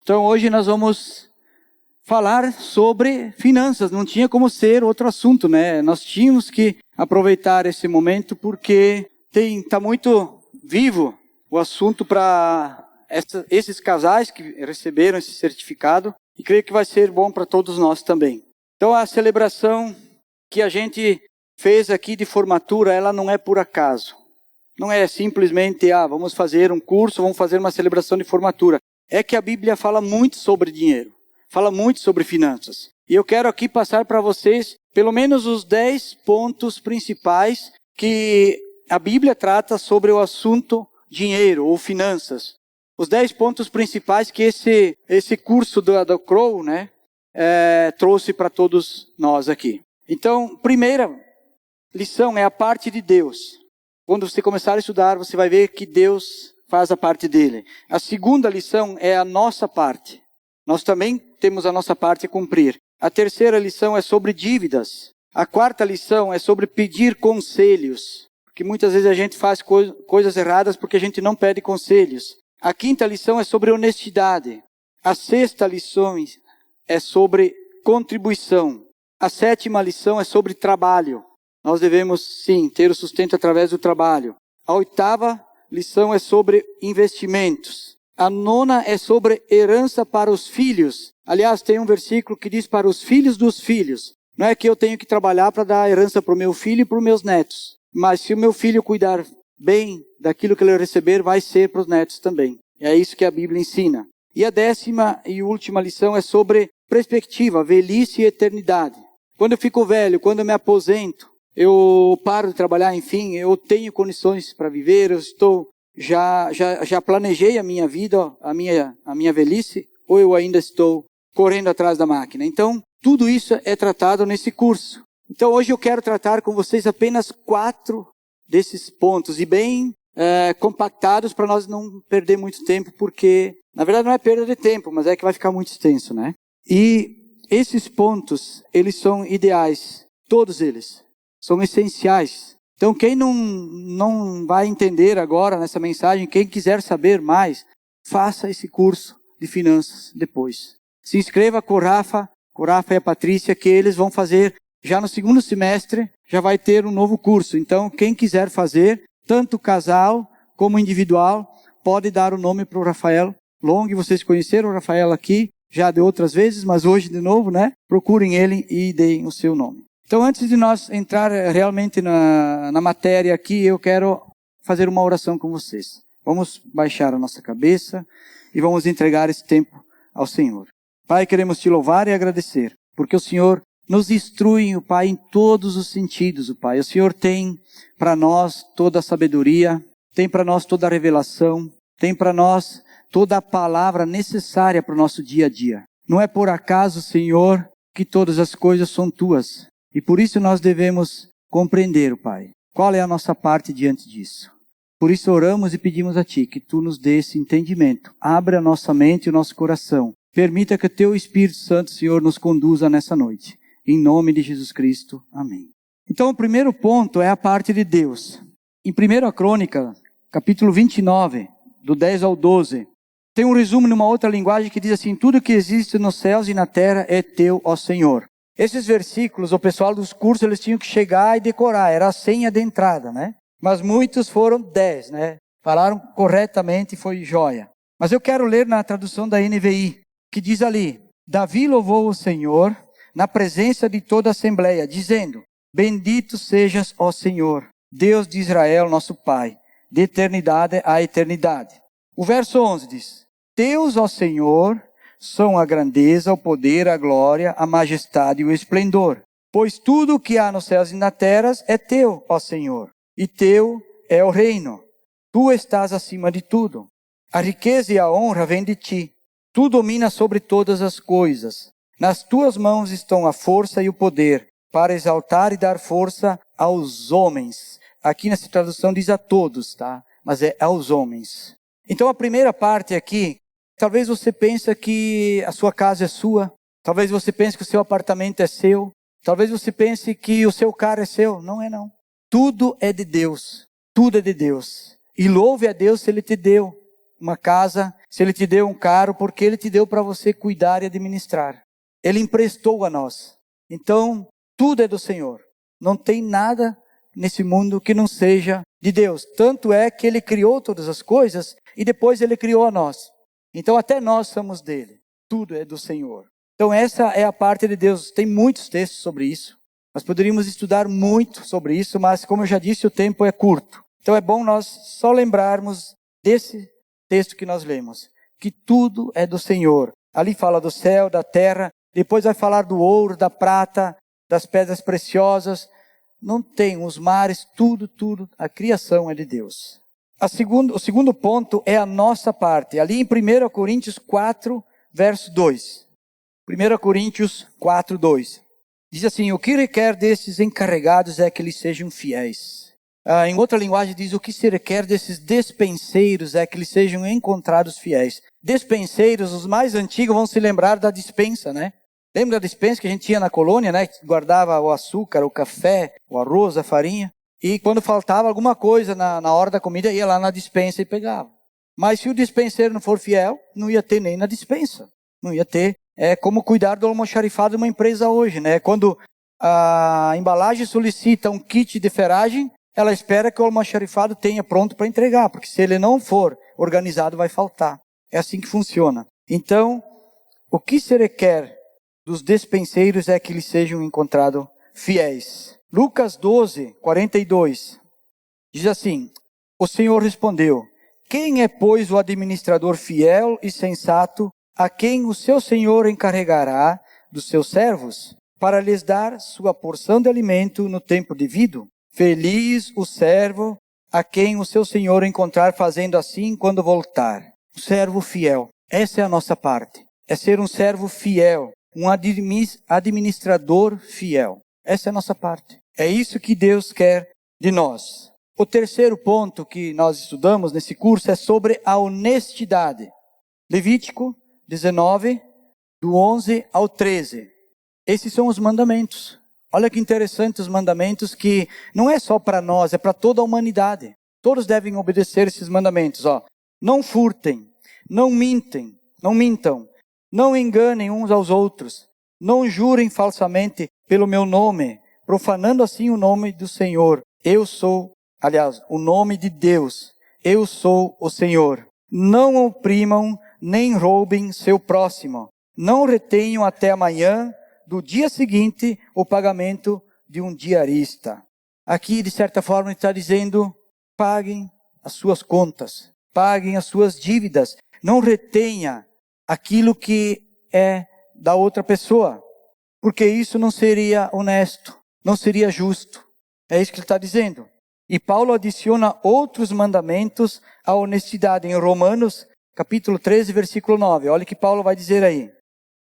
Então hoje nós vamos falar sobre finanças. Não tinha como ser outro assunto, né? Nós tínhamos que aproveitar esse momento porque está muito vivo o assunto para esses casais que receberam esse certificado. E creio que vai ser bom para todos nós também. Então a celebração que a gente fez aqui de formatura, ela não é por acaso. Não é simplesmente, vamos fazer um curso, vamos fazer uma celebração de formatura. É que a Bíblia fala muito sobre dinheiro, fala muito sobre finanças. E eu quero aqui passar para vocês pelo menos os 10 pontos principais que a Bíblia trata sobre o assunto dinheiro ou finanças. Os 10 pontos principais que esse curso do Crow, né, trouxe para todos nós aqui. Então, primeira lição é a parte de Deus. Quando você começar a estudar, você vai ver que Deus faz a parte dele. A segunda lição é a nossa parte. Nós também temos a nossa parte a cumprir. A terceira lição é sobre dívidas. A quarta lição é sobre pedir conselhos. Porque muitas vezes a gente faz coisas erradas porque a gente não pede conselhos. A quinta lição é sobre honestidade. A sexta lição é sobre contribuição. A sétima lição é sobre trabalho. Nós devemos, sim, ter o sustento através do trabalho. A oitava lição é sobre investimentos. A nona é sobre herança para os filhos. Aliás, tem um versículo que diz para os filhos dos filhos. Não é que eu tenho que trabalhar para dar herança para o meu filho e para os meus netos. Mas se o meu filho cuidar bem daquilo que ele receber, vai ser para os netos também. É isso que a Bíblia ensina. E a décima e última lição é sobre perspectiva, velhice e eternidade. Quando eu fico velho, quando eu me aposento, eu paro de trabalhar, enfim, eu tenho condições para viver, eu estou, já planejei a minha vida, a minha velhice, ou eu ainda estou correndo atrás da máquina. Então, tudo isso é tratado nesse curso. Então, hoje eu quero tratar com vocês apenas 4 desses pontos, e bem compactados para nós não perder muito tempo, porque, na verdade, não é perda de tempo, mas é que vai ficar muito extenso, né? E esses pontos, eles são ideais, todos eles. São essenciais. Então, quem não vai entender agora nessa mensagem, quem quiser saber mais, faça esse curso de finanças depois. Se inscreva com o Rafa e a Patrícia, que eles vão fazer, já no segundo semestre, já vai ter um novo curso. Então, quem quiser fazer, tanto casal como individual, pode dar o nome para o Rafael Long. Vocês conheceram o Rafael aqui, já de outras vezes, mas hoje de novo, né? Procurem ele e deem o seu nome. Então, antes de nós entrar realmente na matéria aqui, eu quero fazer uma oração com vocês. Vamos baixar a nossa cabeça e vamos entregar esse tempo ao Senhor. Pai, queremos te louvar e agradecer, porque o Senhor nos instrui, Pai, em todos os sentidos, Pai. O Senhor tem para nós toda a sabedoria, tem para nós toda a revelação, tem para nós toda a palavra necessária para o nosso dia a dia. Não é por acaso, Senhor, que todas as coisas são tuas. E por isso nós devemos compreender, Pai, qual é a nossa parte diante disso. Por isso oramos e pedimos a Ti que Tu nos dê esse entendimento. Abra a nossa mente e o nosso coração. Permita que o Teu Espírito Santo, Senhor, nos conduza nessa noite. Em nome de Jesus Cristo. Amém. Então o primeiro ponto é a parte de Deus. Em 1 Crônica, capítulo 29, do 10 ao 12, tem um resumo numa outra linguagem que diz assim: tudo que existe nos céus e na terra é Teu, ó Senhor. Esses versículos, o pessoal dos cursos, eles tinham que chegar e decorar, era a senha de entrada, né? Mas muitos foram 10, né? Falaram corretamente e foi joia. Mas eu quero ler na tradução da NVI, que diz ali: Davi louvou o Senhor na presença de toda a assembleia, dizendo: Bendito sejas, ó Senhor, Deus de Israel, nosso Pai, de eternidade a eternidade. O verso 11 diz: Teus, ó Senhor, são a grandeza, o poder, a glória, a majestade e o esplendor. Pois tudo o que há nos céus e na terra é Teu, ó Senhor, e Teu é o reino. Tu estás acima de tudo. A riqueza e a honra vêm de Ti. Tu dominas sobre todas as coisas. Nas Tuas mãos estão a força e o poder, para exaltar e dar força aos homens. Aqui nessa tradução diz a todos, tá? Mas é aos homens. Então a primeira parte aqui, talvez você pense que a sua casa é sua. Talvez você pense que o seu apartamento é seu. Talvez você pense que o seu carro é seu. Não é não. Tudo é de Deus. Tudo é de Deus. E louve a Deus se Ele te deu uma casa Se Ele te deu um carro, porque Ele te deu para você cuidar e administrar. Ele emprestou a nós. Então, tudo é do Senhor. Não tem nada nesse mundo que não seja de Deus. Tanto é que Ele criou todas as coisas e depois Ele criou a nós. Então, até nós somos dele. Tudo é do Senhor. Então, essa é a parte de Deus. Tem muitos textos sobre isso. Nós poderíamos estudar muito sobre isso, mas como eu já disse, o tempo é curto. Então é bom nós só lembrarmos desse texto que nós lemos, que tudo é do Senhor. Ali fala do céu, da terra, depois vai falar do ouro, da prata, das pedras preciosas. Não tem, os mares, tudo, a criação é de Deus. O segundo ponto é a nossa parte. Ali em 1 Coríntios 4, verso 2. 1 Coríntios 4, 2. Diz assim, o que requer desses encarregados é que eles sejam fiéis. Em outra linguagem diz, o que se requer desses despenseiros é que eles sejam encontrados fiéis. Despenseiros, os mais antigos vão se lembrar da dispensa, né? Lembra da dispensa que a gente tinha na colônia, né? Que guardava o açúcar, o café, o arroz, a farinha. E quando faltava alguma coisa na hora da comida, ia lá na dispensa e pegava. Mas se o dispenseiro não for fiel, não ia ter nem na dispensa. Não ia ter. É como cuidar do almoxarifado de uma empresa hoje, né? Quando a embalagem solicita um kit de ferragem, ela espera que o almoxarifado tenha pronto para entregar, porque se ele não for organizado, vai faltar. É assim que funciona. Então, o que se requer dos despenseiros é que eles sejam encontrados fiéis. Lucas 12, 42, diz assim, o Senhor respondeu, quem é, pois, o administrador fiel e sensato, a quem o seu Senhor encarregará dos seus servos, para lhes dar sua porção de alimento no tempo devido? Feliz o servo a quem o seu Senhor encontrar fazendo assim quando voltar. O servo fiel. Essa é a nossa parte. É ser um servo fiel, um administrador fiel. Essa é a nossa parte. É isso que Deus quer de nós. O terceiro ponto que nós estudamos nesse curso é sobre a honestidade. Levítico 19, do 11 ao 13. Esses são os mandamentos. Olha que interessante os mandamentos que não é só para nós, é para toda a humanidade. Todos devem obedecer esses mandamentos. Não furtem, não mintam, não enganem uns aos outros, não jurem falsamente pelo meu nome, profanando assim o nome do Senhor. O nome de Deus. Eu sou o Senhor. Não oprimam, nem roubem seu próximo. Não retenham até amanhã do dia seguinte o pagamento de um diarista. Aqui, de certa forma, ele está dizendo, paguem as suas contas, paguem as suas dívidas. Não retenha aquilo que é da outra pessoa, porque isso não seria honesto, não seria justo. É isso que ele está dizendo. E Paulo adiciona outros mandamentos à honestidade em Romanos, capítulo 13, versículo 9. Olha o que Paulo vai dizer aí.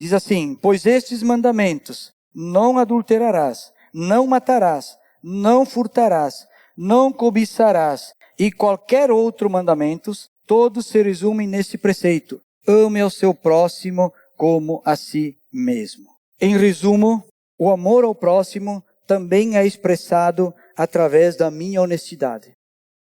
Diz assim, pois estes mandamentos, não adulterarás, não matarás, não furtarás, não cobiçarás, e qualquer outro mandamento, todos se resumem nesse preceito. Ame ao seu próximo como a si mesmo. Em resumo, o amor ao próximo também é expressado através da minha honestidade.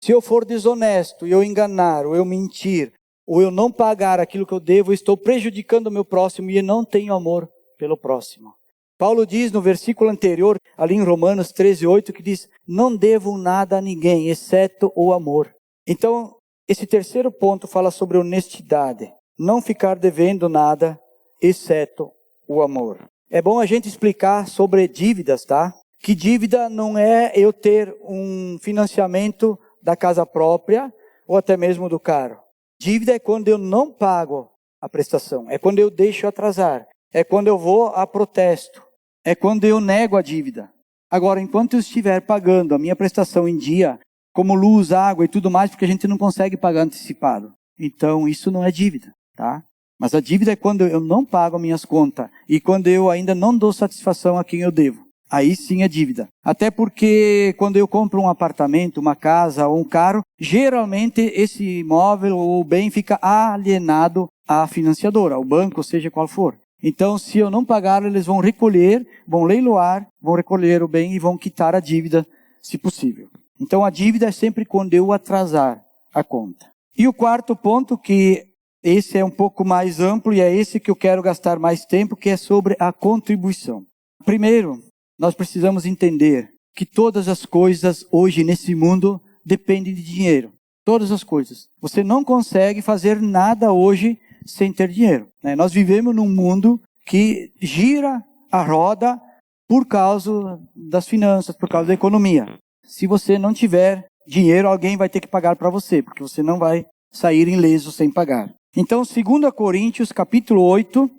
Se eu for desonesto, eu enganar, ou eu mentir, ou eu não pagar aquilo que eu devo, eu estou prejudicando o meu próximo e eu não tenho amor pelo próximo. Paulo diz no versículo anterior, ali em Romanos 13, 8, que diz, não devo nada a ninguém, exceto o amor. Então, esse terceiro ponto fala sobre honestidade. Não ficar devendo nada, exceto o amor. É bom a gente explicar sobre dívidas, tá? Que dívida não é eu ter um financiamento da casa própria ou até mesmo do carro. Dívida é quando eu não pago a prestação, é quando eu deixo atrasar, é quando eu vou a protesto, é quando eu nego a dívida. Agora, enquanto eu estiver pagando a minha prestação em dia, como luz, água e tudo mais, porque a gente não consegue pagar antecipado. Então, isso não é dívida, tá? Mas a dívida é quando eu não pago as minhas contas e quando eu ainda não dou satisfação a quem eu devo. Aí sim é dívida. Até porque quando eu compro um apartamento, uma casa ou um carro, geralmente esse imóvel ou bem fica alienado à financiadora, ao banco, seja qual for. Então, se eu não pagar, eles vão recolher, vão leiloar, vão recolher o bem e vão quitar a dívida, se possível. Então, a dívida é sempre quando eu atrasar a conta. E o quarto ponto, que esse é um pouco mais amplo e é esse que eu quero gastar mais tempo, que é sobre a contribuição. Primeiro, nós precisamos entender que todas as coisas hoje nesse mundo dependem de dinheiro. Todas as coisas. Você não consegue fazer nada hoje sem ter dinheiro, né? Nós vivemos num mundo que gira a roda por causa das finanças, por causa da economia. Se você não tiver dinheiro, alguém vai ter que pagar para você, porque você não vai sair ileso sem pagar. Então, 2 Coríntios, capítulo 8,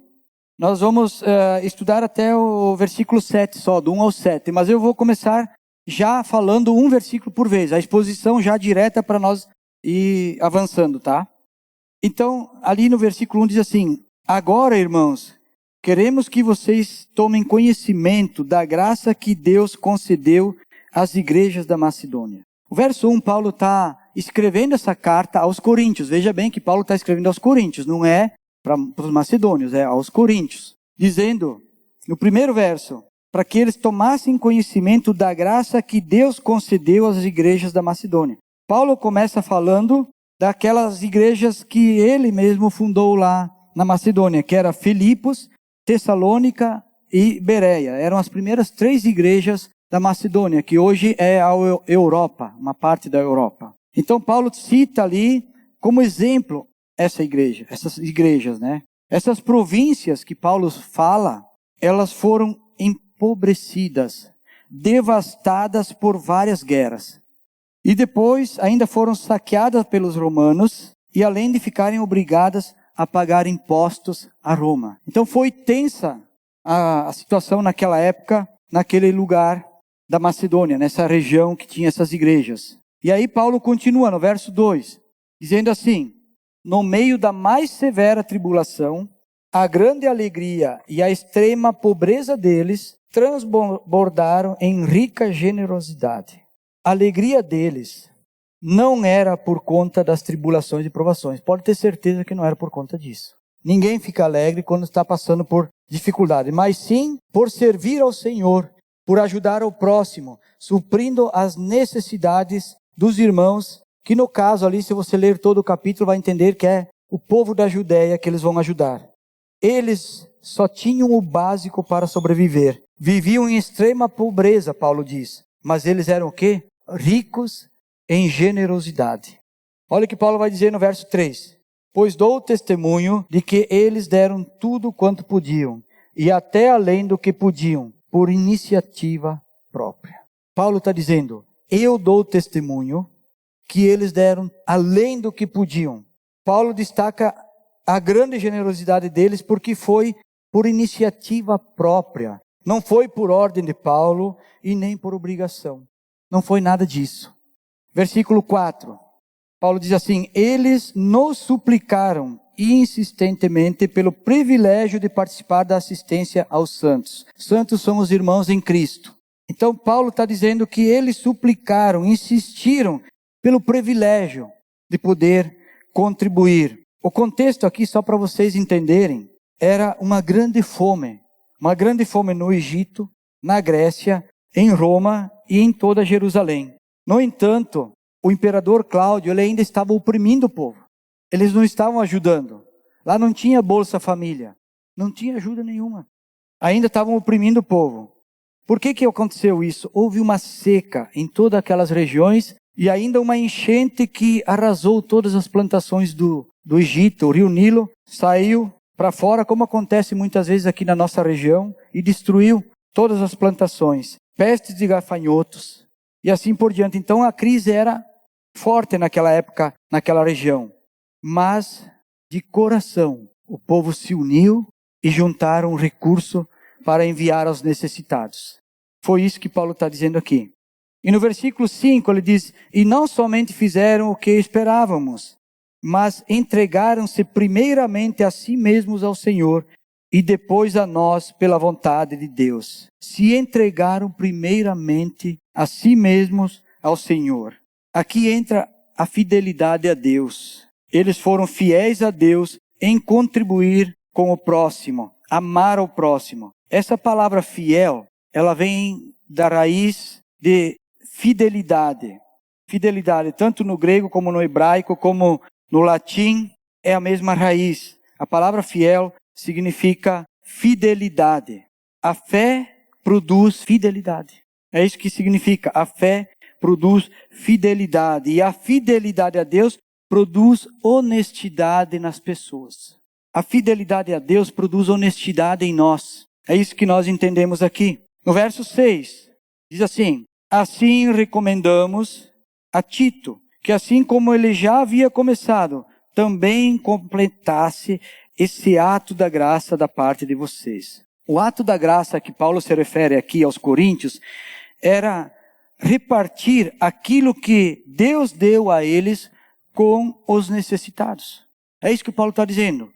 nós vamos estudar até o versículo 7 só, do 1 ao 7. Mas eu vou começar já falando um versículo por vez, a exposição já direta para nós ir avançando, tá? Então, ali no versículo 1 diz assim: agora, irmãos, queremos que vocês tomem conhecimento da graça que Deus concedeu às igrejas da Macedônia. O verso 1, Paulo está escrevendo essa carta aos coríntios. Veja bem que Paulo está escrevendo aos coríntios, não é para os macedônios, é aos coríntios. Dizendo, no primeiro verso, para que eles tomassem conhecimento da graça que Deus concedeu às igrejas da Macedônia. Paulo começa falando daquelas igrejas que ele mesmo fundou lá na Macedônia, que era Filipos, Tessalônica e Bereia. Eram as primeiras 3 igrejas da Macedônia, que hoje é a Europa, uma parte da Europa. Então Paulo cita ali como exemplo essa igreja, essas igrejas, né? Essas províncias que Paulo fala, elas foram empobrecidas, devastadas por várias guerras. E depois ainda foram saqueadas pelos romanos e além de ficarem obrigadas a pagar impostos a Roma. Então foi tensa a situação naquela época, naquele lugar da Macedônia, nessa região que tinha essas igrejas. E aí Paulo continua no verso 2, dizendo assim: no meio da mais severa tribulação, a grande alegria e a extrema pobreza deles transbordaram em rica generosidade. A alegria deles não era por conta das tribulações e provações. Pode ter certeza que não era por conta disso. Ninguém fica alegre quando está passando por dificuldade, mas sim por servir ao Senhor, por ajudar ao próximo, suprindo as necessidades dos irmãos, que no caso ali, se você ler todo o capítulo, vai entender que é o povo da Judéia que eles vão ajudar. Eles só tinham o básico para sobreviver. Viviam em extrema pobreza, Paulo diz. Mas eles eram o quê? Ricos em generosidade. Olha o que Paulo vai dizer no verso 3. Pois dou testemunho de que eles deram tudo quanto podiam, e até além do que podiam, por iniciativa própria. Paulo está dizendo, eu dou testemunho que eles deram além do que podiam. Paulo destaca a grande generosidade deles porque foi por iniciativa própria. Não foi por ordem de Paulo e nem por obrigação. Não foi nada disso. Versículo 4. Paulo diz assim, eles nos suplicaram insistentemente pelo privilégio de participar da assistência aos santos. Santos são os irmãos em Cristo. Então Paulo está dizendo que eles suplicaram, insistiram pelo privilégio de poder contribuir. O contexto aqui, só para vocês entenderem, era uma grande fome no Egito, na Grécia, em Roma e em toda Jerusalém. No entanto, o imperador Cláudio, ele ainda estava oprimindo o povo. Eles não estavam ajudando. Lá não tinha Bolsa Família. Não tinha ajuda nenhuma. Ainda estavam oprimindo o povo. Por que aconteceu isso? Houve uma seca em todas aquelas regiões e ainda uma enchente que arrasou todas as plantações do Egito. O rio Nilo saiu para fora, como acontece muitas vezes aqui na nossa região, e destruiu todas as plantações. Pestes de gafanhotos e assim por diante. Então a crise era forte naquela época, naquela região. Mas, de coração, o povo se uniu e juntaram um recurso para enviar aos necessitados. Foi isso que Paulo está dizendo aqui. E no versículo 5 ele diz, e não somente fizeram o que esperávamos, mas entregaram-se primeiramente a si mesmos ao Senhor e depois a nós pela vontade de Deus. Se entregaram primeiramente a si mesmos ao Senhor. Aqui entra a fidelidade a Deus. Eles foram fiéis a Deus em contribuir com o próximo, amar o próximo. Essa palavra fiel, ela vem da raiz de fidelidade. Fidelidade, tanto no grego como no hebraico, como no latim. é a mesma raiz. A palavra fiel significa fidelidade. A fé produz fidelidade. É isso que significa. A fé produz fidelidade. E a fidelidade a Deus produz honestidade nas pessoas. A fidelidade a Deus produz honestidade em nós. É isso que nós entendemos aqui. No verso 6, diz assim: assim recomendamos a Tito, que assim como ele já havia começado, também completasse esse ato da graça da parte de vocês. O ato da graça que Paulo se refere aqui aos coríntios era repartir aquilo que Deus deu a eles com os necessitados. É isso que Paulo está dizendo.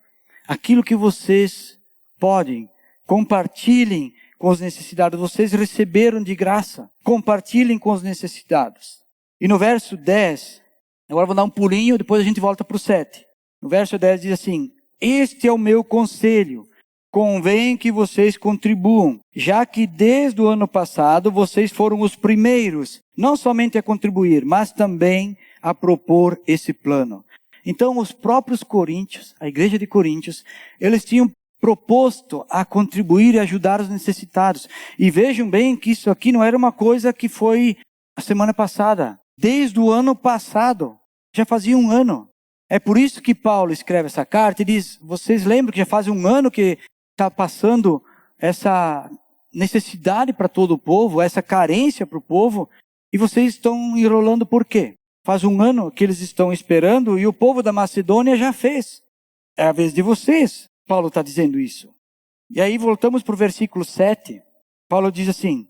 Aquilo que vocês podem, compartilhem com os necessitados. Vocês receberam de graça. Compartilhem com os necessitados. E no verso 10, agora vou dar um pulinho, depois a gente volta para o 7. No verso 10 diz assim: este é o meu conselho. Convém que vocês contribuam, já que desde o ano passado vocês foram os primeiros, não somente a contribuir, mas também a propor esse plano. Então os próprios coríntios, a igreja de Coríntios, eles tinham proposto a contribuir e ajudar os necessitados. E vejam bem que isso aqui não era uma coisa que foi a semana passada. Desde o ano passado, já fazia um ano. É por isso que Paulo escreve essa carta e diz: vocês lembram que já faz um ano que está passando essa necessidade para todo o povo, essa carência para o povo, e vocês estão enrolando por quê? Faz um ano que eles estão esperando e o povo da Macedônia já fez. É a vez de vocês, Paulo está dizendo isso. E aí voltamos para o versículo 7. Paulo diz assim: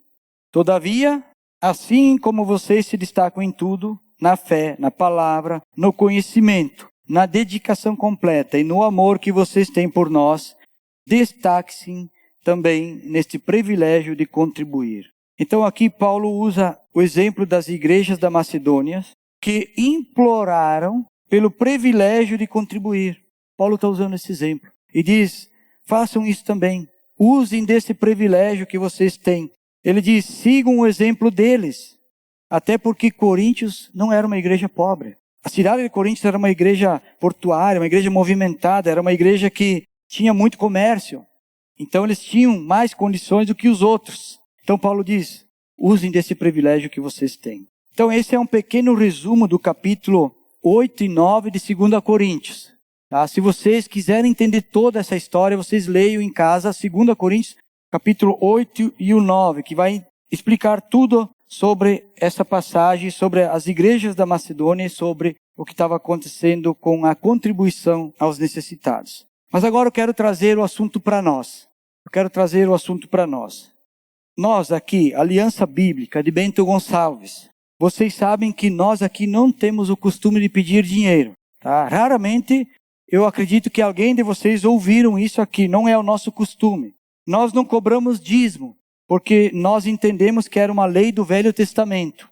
todavia, assim como vocês se destacam em tudo, na fé, na palavra, no conhecimento, na dedicação completa e no amor que vocês têm por nós, destaque-se também neste privilégio de contribuir. Então aqui Paulo usa o exemplo das igrejas da Macedônia que imploraram pelo privilégio de contribuir. Paulo está usando esse exemplo e diz: façam isso também. Usem desse privilégio que vocês têm. Ele diz: sigam o exemplo deles. Até porque Coríntios não era uma igreja pobre. A cidade de Coríntios era uma igreja portuária, uma igreja movimentada, era uma igreja que tinha muito comércio. Então eles tinham mais condições do que os outros. Então Paulo diz: usem desse privilégio que vocês têm. Então esse é um pequeno resumo do capítulo 8 e 9 de 2 Coríntios. Tá? Se vocês quiserem entender toda essa história, vocês leiam em casa 2 Coríntios, capítulo 8 e o 9, que vai explicar tudo sobre essa passagem, sobre as igrejas da Macedônia e sobre o que estava acontecendo com a contribuição aos necessitados. Mas agora eu quero trazer o assunto para nós. Nós aqui, Aliança Bíblica de Bento Gonçalves, vocês sabem que nós aqui não temos o costume de pedir dinheiro. Tá? Raramente eu acredito que alguém de vocês ouviram isso aqui, não é o nosso costume. Nós não cobramos dízimo, porque nós entendemos que era uma lei do Velho Testamento.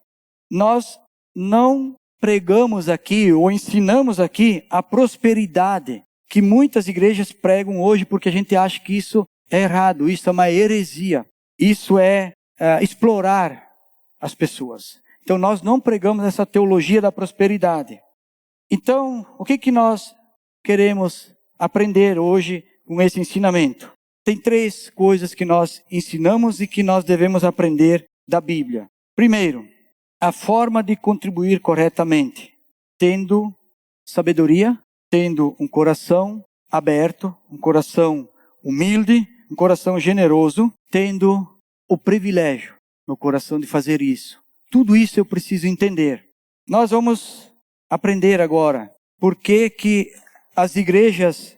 Nós não pregamos aqui ou ensinamos aqui a prosperidade que muitas igrejas pregam hoje, porque a gente acha que isso é errado, isso é uma heresia, isso é explorar as pessoas. Então nós não pregamos essa teologia da prosperidade. Então, o que nós queremos aprender hoje com esse ensinamento? Tem 3 coisas que nós ensinamos e que nós devemos aprender da Bíblia. Primeiro, a forma de contribuir corretamente, tendo sabedoria, tendo um coração aberto, um coração humilde, um coração generoso, tendo o privilégio no coração de fazer isso. Tudo isso eu preciso entender. Nós vamos aprender agora por que as igrejas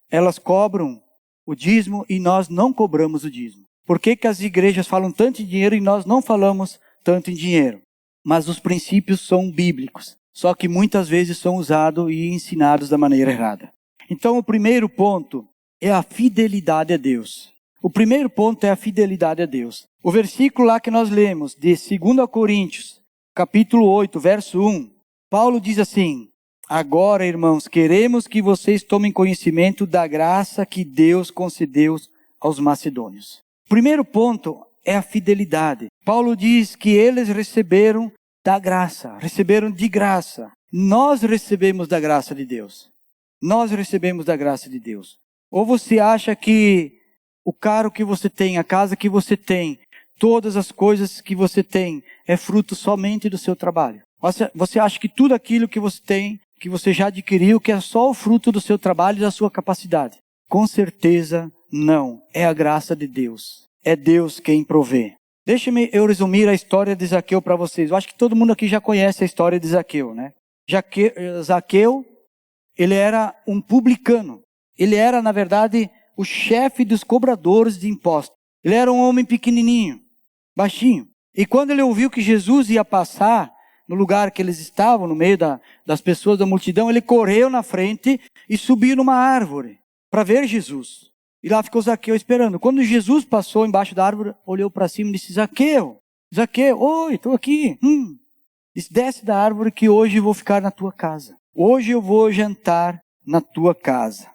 elas cobram o dízimo e nós não cobramos o dízimo. Por que as igrejas falam tanto em dinheiro e nós não falamos tanto em dinheiro? Mas os princípios são bíblicos, só que muitas vezes são usados e ensinados da maneira errada. Então o primeiro ponto é a fidelidade a Deus. O primeiro ponto é a fidelidade a Deus. O versículo lá que nós lemos, de 2 Coríntios, capítulo 8, verso 1, Paulo diz assim: agora, irmãos, queremos que vocês tomem conhecimento da graça que Deus concedeu aos macedônios. O primeiro ponto é a fidelidade. Paulo diz que eles receberam da graça, receberam de graça. Nós recebemos da graça de Deus. nós recebemos da graça de Deus? Ou você acha que o carro que você tem, a casa que você tem, todas as coisas que você tem, é fruto somente do seu trabalho? Você acha que tudo aquilo que você tem, que você já adquiriu, que é só o fruto do seu trabalho e da sua capacidade? Com certeza não. É a graça de Deus. É Deus quem provê. Deixe-me eu resumir a história de Zaqueu para vocês. Eu acho que todo mundo aqui já conhece a história de Zaqueu, né? Zaqueu, ele era um publicano. Ele era, na verdade, o chefe dos cobradores de impostos. Ele era um homem pequenininho, baixinho. E quando ele ouviu que Jesus ia passar no lugar que eles estavam, no meio das pessoas da multidão, ele correu na frente e subiu numa árvore para ver Jesus. E lá ficou Zaqueu esperando. Quando Jesus passou embaixo da árvore, olhou para cima e disse: Zaqueu, Zaqueu, oi, estou aqui. Disse: desce da árvore que hoje eu vou ficar na tua casa. Hoje eu vou jantar na tua casa.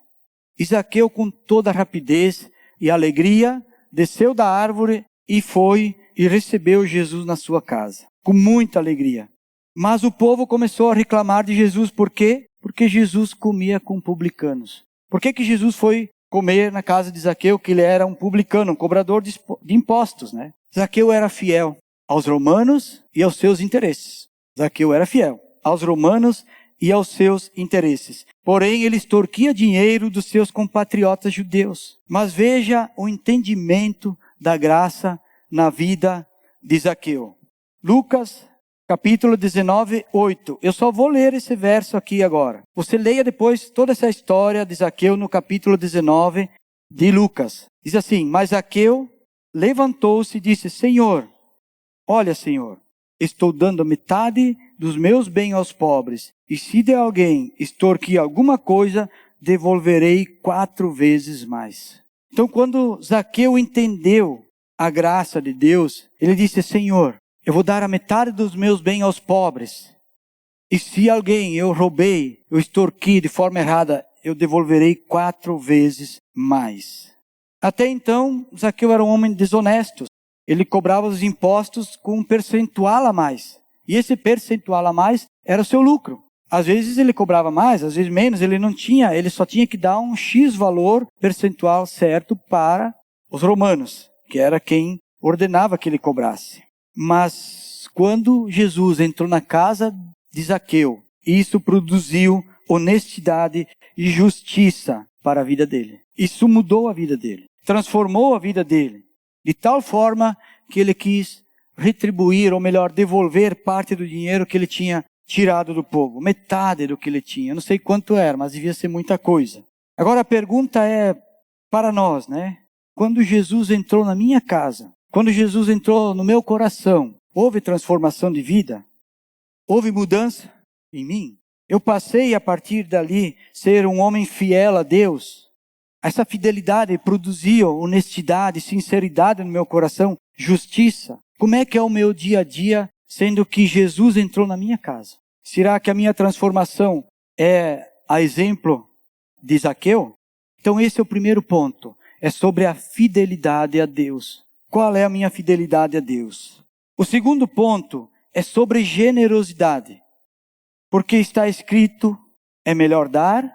E Zaqueu, com toda a rapidez e alegria, desceu da árvore e foi e recebeu Jesus na sua casa. Com muita alegria. Mas o povo começou a reclamar de Jesus. Por quê? Porque Jesus comia com publicanos. Por que Jesus foi comer na casa de Zaqueu? Que ele era um publicano, um cobrador de impostos, né? Zaqueu era fiel aos romanos e aos seus interesses. Zaqueu era fiel aos romanos e aos seus interesses. Porém, ele extorquia dinheiro dos seus compatriotas judeus. Mas veja o entendimento da graça na vida de Zaqueu. Lucas, capítulo 19, 8. Eu só vou ler esse verso aqui agora. Você leia depois toda essa história de Zaqueu no capítulo 19 de Lucas. Diz assim: mas Zaqueu levantou-se e disse: Senhor, olha, Senhor, estou dando metade dos meus bens aos pobres. E se de alguém extorquir alguma coisa, devolverei 4 vezes mais. Então, quando Zaqueu entendeu a graça de Deus, ele disse: Senhor, eu vou dar a metade dos meus bens aos pobres. E se alguém eu roubei, eu extorqui de forma errada, eu devolverei 4 vezes mais. Até então, Zaqueu era um homem desonesto. Ele cobrava os impostos com um percentual a mais. E esse percentual a mais era o seu lucro. Às vezes ele cobrava mais, às vezes menos, ele só tinha que dar um X valor percentual certo para os romanos, que era quem ordenava que ele cobrasse. Mas quando Jesus entrou na casa de Zaqueu, isso produziu honestidade e justiça para a vida dele. Isso mudou a vida dele, transformou a vida dele, de tal forma que ele quis retribuir, ou melhor, devolver parte do dinheiro que ele tinha tirado do povo, metade do que ele tinha. Eu não sei quanto era, mas devia ser muita coisa. Agora a pergunta é para nós, né? Quando Jesus entrou na minha casa, quando Jesus entrou no meu coração, houve transformação de vida? Houve mudança em mim? Eu passei a partir dali ser um homem fiel a Deus. Essa fidelidade produziu honestidade, sinceridade no meu coração, justiça. Como é que é o meu dia a dia, sendo que Jesus entrou na minha casa? Será que a minha transformação é a exemplo de Zaqueu? Então esse é o primeiro ponto. É sobre a fidelidade a Deus. Qual é a minha fidelidade a Deus? O segundo ponto é sobre generosidade. Porque está escrito, é melhor dar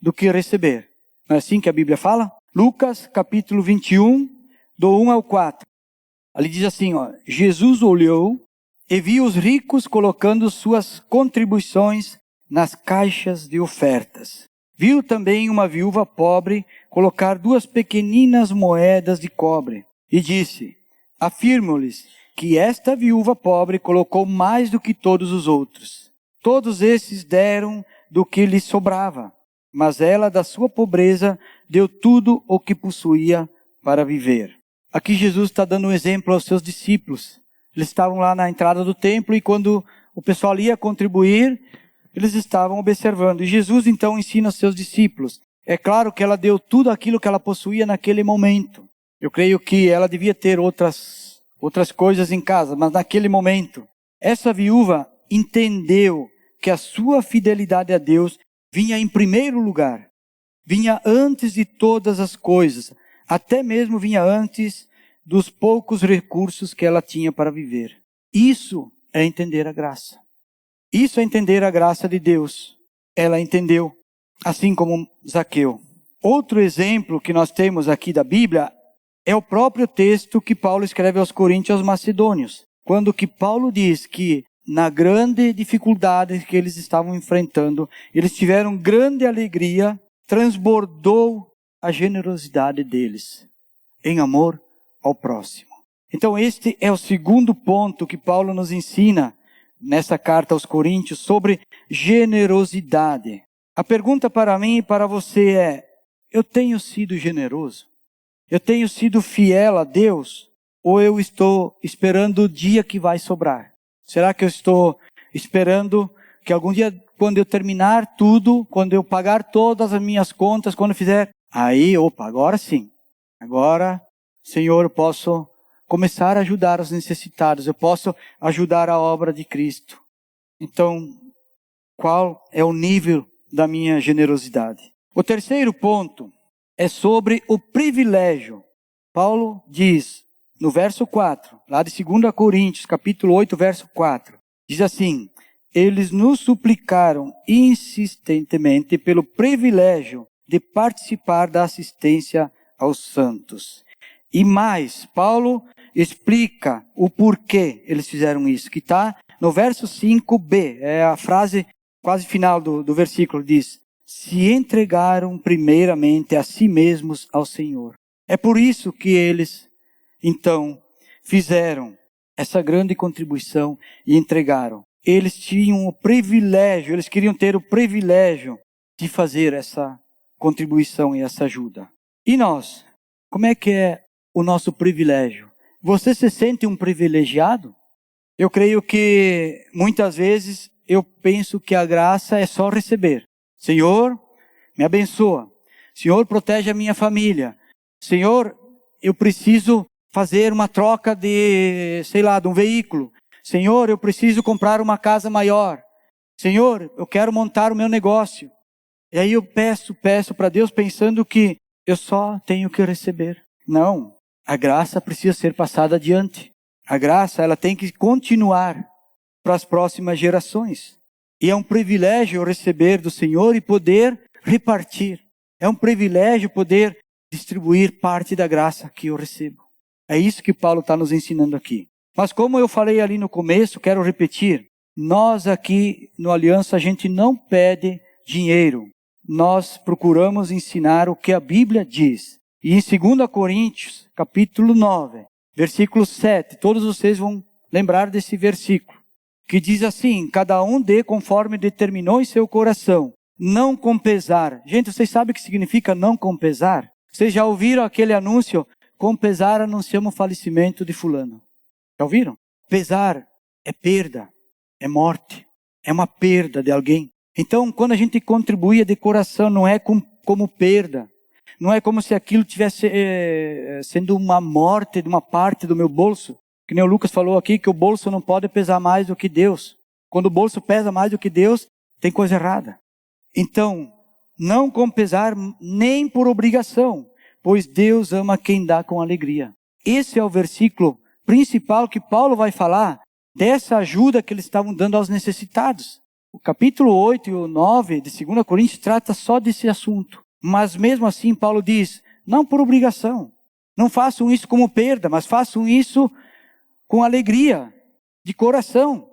do que receber. Não é assim que a Bíblia fala? Lucas, capítulo 21, do 1 ao 4. Ali diz assim, Jesus olhou e viu os ricos colocando suas contribuições nas caixas de ofertas. Viu também uma viúva pobre colocar 2 pequeninas moedas de cobre. E disse, afirmo-lhes que esta viúva pobre colocou mais do que todos os outros. Todos esses deram do que lhes sobrava, mas ela da sua pobreza deu tudo o que possuía para viver. Aqui Jesus está dando um exemplo aos seus discípulos. Eles estavam lá na entrada do templo e quando o pessoal ia contribuir, eles estavam observando. E Jesus então ensina aos seus discípulos. É claro que ela deu tudo aquilo que ela possuía naquele momento. Eu creio que ela devia ter outras coisas em casa, mas naquele momento, essa viúva entendeu que a sua fidelidade a Deus vinha em primeiro lugar. Vinha antes de todas as coisas. Até mesmo vinha antes dos poucos recursos que ela tinha para viver. Isso é entender a graça. Isso é entender a graça de Deus. Ela entendeu. assim como Zaqueu. Outro exemplo que nós temos aqui da Bíblia é o próprio texto que Paulo escreve aos Coríntios Macedônios, quando que Paulo diz que na grande dificuldade que eles estavam enfrentando, eles tiveram grande alegria, transbordou a generosidade deles em amor ao próximo. Então este é o segundo ponto que Paulo nos ensina nessa carta aos Coríntios sobre generosidade. A pergunta para mim e para você é: eu tenho sido generoso? Eu tenho sido fiel a Deus? Ou eu estou esperando o dia que vai sobrar? Será que eu estou esperando que algum dia, quando eu terminar tudo, quando eu pagar todas as minhas contas, quando eu fizer, agora sim. Agora, Senhor, eu posso começar a ajudar os necessitados. Eu posso ajudar a obra de Cristo. Então, qual é o nível da minha generosidade? O terceiro ponto é sobre o privilégio. Paulo diz no verso 4, lá de 2 Coríntios, capítulo 8, verso 4, diz assim: eles nos suplicaram insistentemente pelo privilégio de participar da assistência aos santos. E mais, Paulo explica o porquê eles fizeram isso, que está no verso 5b, é a frase quase final do versículo, diz: se entregaram primeiramente a si mesmos ao Senhor. É por isso que eles, então, fizeram essa grande contribuição e entregaram. Eles tinham o privilégio, eles queriam ter o privilégio de fazer essa contribuição e essa ajuda. E nós? Como é que é o nosso privilégio? Você se sente um privilegiado? Eu creio que muitas vezes eu penso que a graça é só receber. Senhor, me abençoa. Senhor, protege a minha família. Senhor, eu preciso fazer uma troca de um veículo. Senhor, eu preciso comprar uma casa maior. Senhor, eu quero montar o meu negócio. E aí eu peço para Deus pensando que eu só tenho que receber. Não, a graça precisa ser passada adiante. A graça, ela tem que continuar para as próximas gerações. E é um privilégio receber do Senhor e poder repartir. É um privilégio poder distribuir parte da graça que eu recebo. É isso que Paulo está nos ensinando aqui. Mas como eu falei ali no começo, quero repetir. Nós aqui no Aliança, a gente não pede dinheiro. Nós procuramos ensinar o que a Bíblia diz. E em 2 Coríntios, capítulo 9, versículo 7, todos vocês vão lembrar desse versículo, que diz assim: cada um dê conforme determinou em seu coração, não com pesar. Gente, vocês sabem o que significa não com pesar? Vocês já ouviram aquele anúncio? Com pesar anunciamos o falecimento de fulano. Já ouviram? Pesar é perda, é morte, é uma perda de alguém. Então, quando a gente contribui de coração, não é como perda. Não é como se aquilo tivesse sendo uma morte de uma parte do meu bolso. Que nem o Lucas falou aqui, que o bolso não pode pesar mais do que Deus. Quando o bolso pesa mais do que Deus, tem coisa errada. Então, não com pesar, nem por obrigação, pois Deus ama quem dá com alegria. Esse é o versículo principal que Paulo vai falar dessa ajuda que eles estavam dando aos necessitados. O capítulo 8 e o 9 de 2 Coríntios trata só desse assunto. Mas mesmo assim, Paulo diz, não por obrigação. Não façam isso como perda, mas façam isso com alegria, de coração.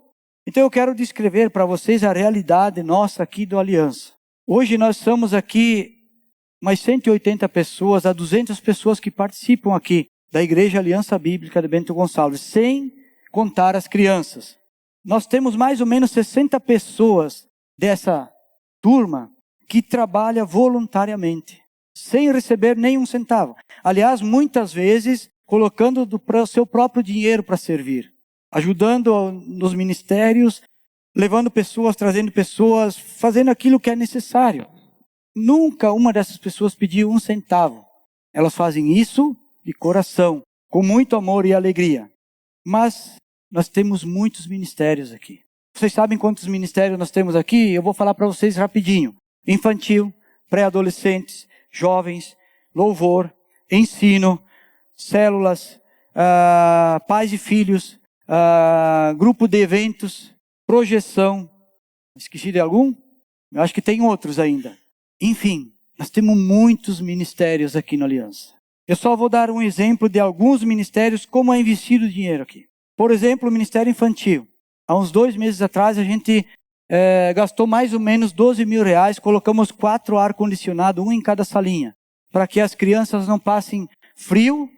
Então eu quero descrever para vocês a realidade nossa aqui do Aliança. Hoje nós somos aqui mais 180 pessoas, a 200 pessoas que participam aqui da Igreja Aliança Bíblica de Bento Gonçalves, sem contar as crianças. Nós temos mais ou menos 60 pessoas dessa turma que trabalha voluntariamente, sem receber nenhum centavo. Aliás, muitas vezes colocando o seu próprio dinheiro para servir, ajudando nos ministérios, levando pessoas, trazendo pessoas, fazendo aquilo que é necessário. Nunca uma dessas pessoas pediu um centavo. Elas fazem isso de coração, com muito amor e alegria. Mas nós temos muitos ministérios aqui. Vocês sabem quantos ministérios nós temos aqui? Eu vou falar para vocês rapidinho. Infantil, pré-adolescentes, jovens, louvor, ensino, células, pais e filhos, grupo de eventos, projeção. Esqueci de algum? Eu acho que tem outros ainda. Enfim, nós temos muitos ministérios aqui na Aliança. Eu só vou dar um exemplo de alguns ministérios, como é investido o dinheiro aqui. Por exemplo, o Ministério Infantil. Há uns 2 meses atrás, a gente gastou mais ou menos R$12.000, colocamos 4 ar-condicionado, um em cada salinha, para que as crianças não passem frio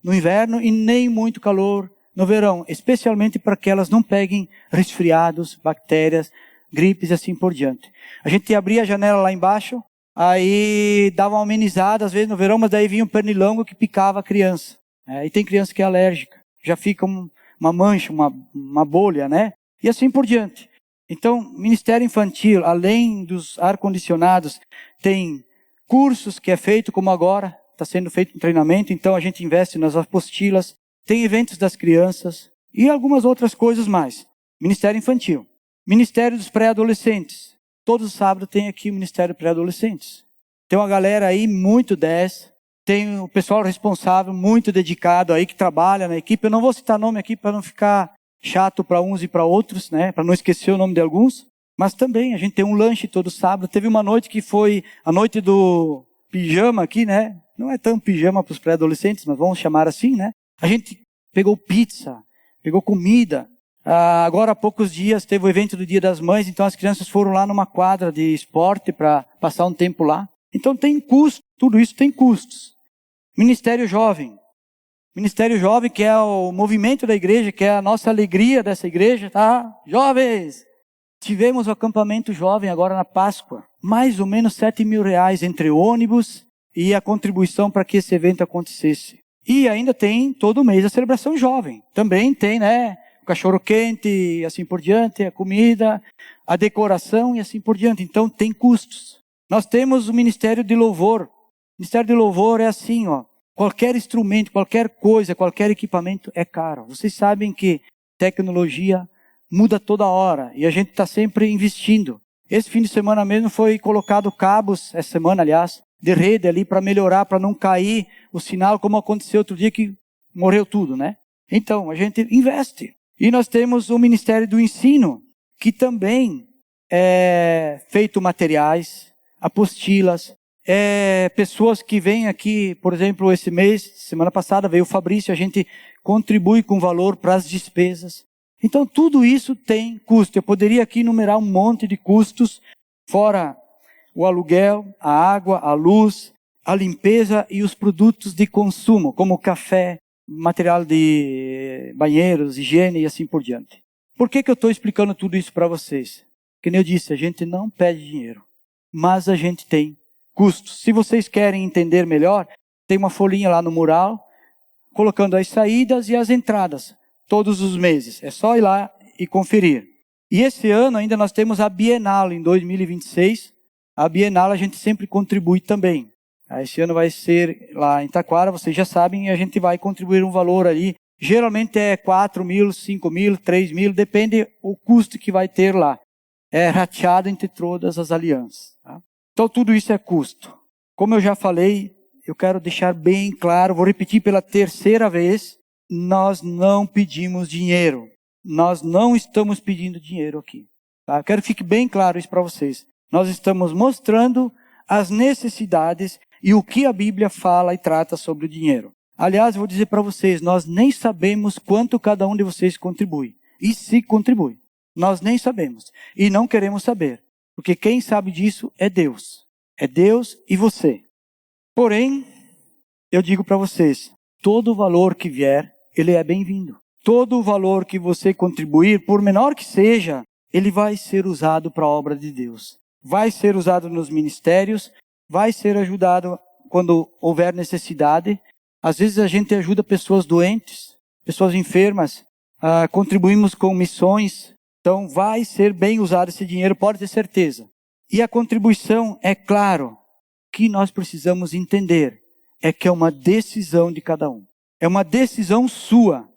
no inverno e nem muito calor no verão, especialmente para que elas não peguem resfriados, bactérias, gripes e assim por diante. A gente abria a janela lá embaixo, aí dava uma amenizada, às vezes no verão, mas daí vinha um pernilongo que picava a criança. E tem criança que é alérgica, já fica uma mancha, uma bolha, né? E assim por diante. Então, Ministério Infantil, além dos ar-condicionados, tem cursos que é feito, como agora, está sendo feito um treinamento, então a gente investe nas apostilas, tem eventos das crianças e algumas outras coisas mais. Ministério Infantil. Ministério dos Pré-Adolescentes. Todo sábado tem aqui o Ministério Pré-Adolescentes. Tem uma galera aí muito 10, tem o pessoal responsável, muito dedicado aí, que trabalha na equipe. Eu não vou citar nome aqui para não ficar chato para uns e para outros, né? Para não esquecer o nome de alguns. Mas também a gente tem um lanche todo sábado. Teve uma noite que foi a noite do pijama aqui, né? Não é tão pijama para os pré-adolescentes, mas vamos chamar assim, né? A gente pegou pizza, pegou comida. Agora há poucos dias teve o evento do Dia das Mães, então as crianças foram lá numa quadra de esporte para passar um tempo lá. Então tem custo, tudo isso tem custos. Ministério Jovem. Ministério Jovem, que é o movimento da igreja, que é a nossa alegria dessa igreja, tá? Jovens! Tivemos o acampamento jovem agora na Páscoa. Mais ou menos R$7.000 entre ônibus e a contribuição para que esse evento acontecesse. E ainda tem todo mês a celebração jovem. Também tem, né? O cachorro quente e assim por diante, a comida, a decoração e assim por diante. Então tem custos. Nós temos o Ministério de Louvor. O Ministério de Louvor é assim, ó. Qualquer instrumento, qualquer coisa, qualquer equipamento é caro. Vocês sabem que tecnologia muda toda hora e a gente está sempre investindo. Esse fim de semana mesmo foi colocado cabos, essa semana aliás, de rede ali para melhorar, para não cair o sinal, como aconteceu outro dia que morreu tudo, né? Então, a gente investe. E nós temos o Ministério do Ensino, que também é feito materiais, apostilas, pessoas que vêm aqui, por exemplo, esse mês, semana passada veio o Fabrício, a gente contribui com valor para as despesas. Então tudo isso tem custo. Eu poderia aqui enumerar um monte de custos, fora o aluguel, a água, a luz, a limpeza e os produtos de consumo, como café, material de banheiros, higiene e assim por diante. Por que eu estou explicando tudo isso para vocês? Como eu disse, a gente não pede dinheiro, mas a gente tem custos. Se vocês querem entender melhor, tem uma folhinha lá no mural, colocando as saídas e as entradas, todos os meses. É só ir lá e conferir. E esse ano ainda nós temos a Bienal, em 2026. A Bienal a gente sempre contribui também. Esse ano vai ser lá em Taquara, vocês já sabem, e a gente vai contribuir um valor ali. Geralmente é 4.000, 5.000, 3.000, depende o custo que vai ter lá. É rateado entre todas as alianças. Tá? Então tudo isso é custo. Como eu já falei, eu quero deixar bem claro, vou repetir pela 3ª vez, nós não pedimos dinheiro. Nós não estamos pedindo dinheiro aqui. Tá? Eu quero que fique bem claro isso para vocês. Nós estamos mostrando as necessidades e o que a Bíblia fala e trata sobre o dinheiro. Aliás, eu vou dizer para vocês, nós nem sabemos quanto cada um de vocês contribui. E se contribui. Nós nem sabemos. E não queremos saber. Porque quem sabe disso é Deus. É Deus e você. Porém, eu digo para vocês, todo o valor que vier, ele é bem-vindo. Todo o valor que você contribuir, por menor que seja, ele vai ser usado para a obra de Deus. Vai ser usado nos ministérios, vai ser ajudado quando houver necessidade. Às vezes a gente ajuda pessoas doentes, pessoas enfermas, contribuímos com missões. Então vai ser bem usado esse dinheiro, pode ter certeza. E a contribuição, é claro, que nós precisamos entender, é que é uma decisão de cada um. É uma decisão sua.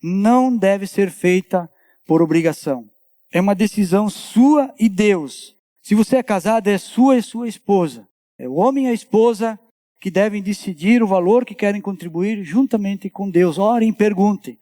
Não deve ser feita por obrigação. É uma decisão sua e Deus. Se você é casado, é sua e sua esposa. É o homem e a esposa que devem decidir o valor que querem contribuir juntamente com Deus. Orem e perguntem.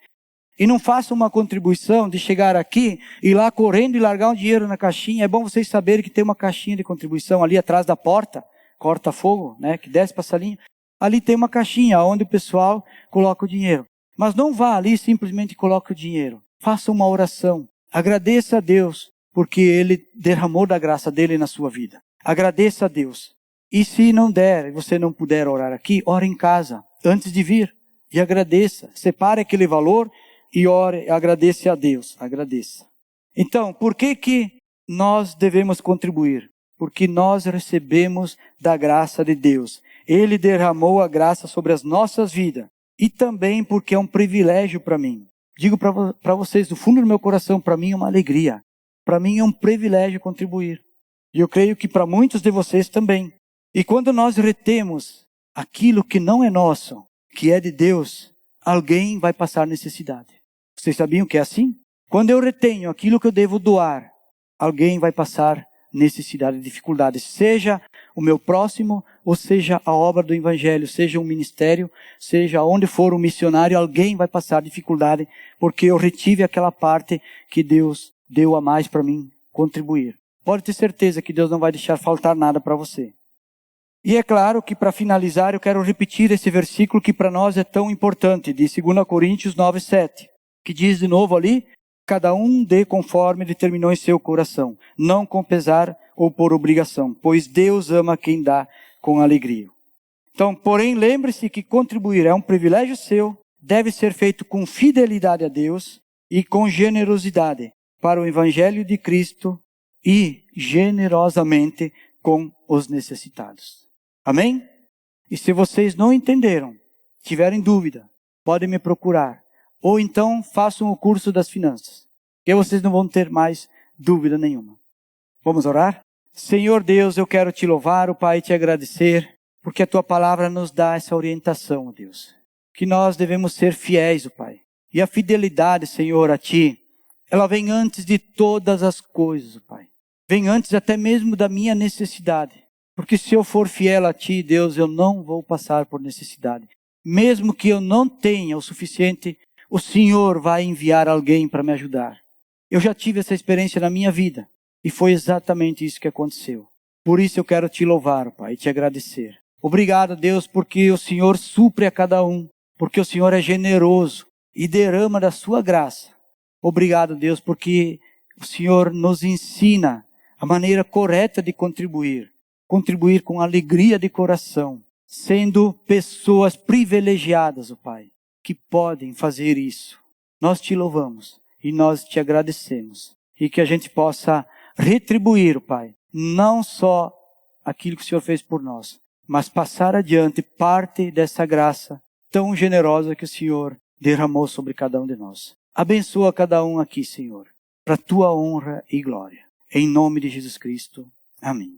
E não faça uma contribuição de chegar aqui, ir lá correndo e largar um dinheiro na caixinha. É bom vocês saberem que tem uma caixinha de contribuição ali atrás da porta, corta-fogo, né, que desce para a salinha. Ali tem uma caixinha onde o pessoal coloca o dinheiro. Mas não vá ali e simplesmente coloque o dinheiro. Faça uma oração. Agradeça a Deus, porque Ele derramou da graça dEle na sua vida. Agradeça a Deus. E se não der, você não puder orar aqui, ore em casa, antes de vir. E agradeça. Separe aquele valor e ore, agradeça a Deus. Agradeça. Então, por que nós devemos contribuir? Porque nós recebemos da graça de Deus. Ele derramou a graça sobre as nossas vidas. E também porque é um privilégio para mim. Digo para vocês, do fundo do meu coração, para mim é uma alegria. Para mim é um privilégio contribuir. E eu creio que para muitos de vocês também. E quando nós retemos aquilo que não é nosso, que é de Deus, alguém vai passar necessidade. Vocês sabiam que é assim? Quando eu retenho aquilo que eu devo doar, alguém vai passar necessidade e dificuldade. Seja o meu próximo, ou seja a obra do Evangelho, seja um ministério, seja onde for um missionário, alguém vai passar dificuldade, porque eu retive aquela parte que Deus deu a mais para mim contribuir. Pode ter certeza que Deus não vai deixar faltar nada para você. E é claro que para finalizar eu quero repetir esse versículo que para nós é tão importante, de 2 Coríntios 9:7, que diz de novo ali, cada um dê conforme determinou em seu coração, não com pesar ou por obrigação, pois Deus ama quem dá com alegria. Então, porém, lembre-se que contribuir é um privilégio seu, deve ser feito com fidelidade a Deus e com generosidade para o Evangelho de Cristo e generosamente com os necessitados. Amém? E se vocês não entenderam, tiverem dúvida, podem me procurar. Ou então façam o curso das finanças, que vocês não vão ter mais dúvida nenhuma. Vamos orar? Senhor Deus, eu quero te louvar, ó Pai, e te agradecer, porque a tua palavra nos dá essa orientação, ó Deus. Que nós devemos ser fiéis, ó Pai. E a fidelidade, Senhor, a ti, ela vem antes de todas as coisas, ó Pai. Vem antes até mesmo da minha necessidade. Porque se eu for fiel a ti, Deus, eu não vou passar por necessidade. Mesmo que eu não tenha o suficiente, o Senhor vai enviar alguém para me ajudar. Eu já tive essa experiência na minha vida. E foi exatamente isso que aconteceu. Por isso eu quero te louvar, Pai, e te agradecer. Obrigado, Deus, porque o Senhor supre a cada um. Porque o Senhor é generoso e derrama da sua graça. Obrigado, Deus, porque o Senhor nos ensina a maneira correta de contribuir. Contribuir com alegria de coração, sendo pessoas privilegiadas, ó Pai, que podem fazer isso. Nós te louvamos e nós te agradecemos. E que a gente possa retribuir, ó Pai, não só aquilo que o Senhor fez por nós, mas passar adiante parte dessa graça tão generosa que o Senhor derramou sobre cada um de nós. Abençoa cada um aqui, Senhor, para a tua honra e glória. Em nome de Jesus Cristo. Amém.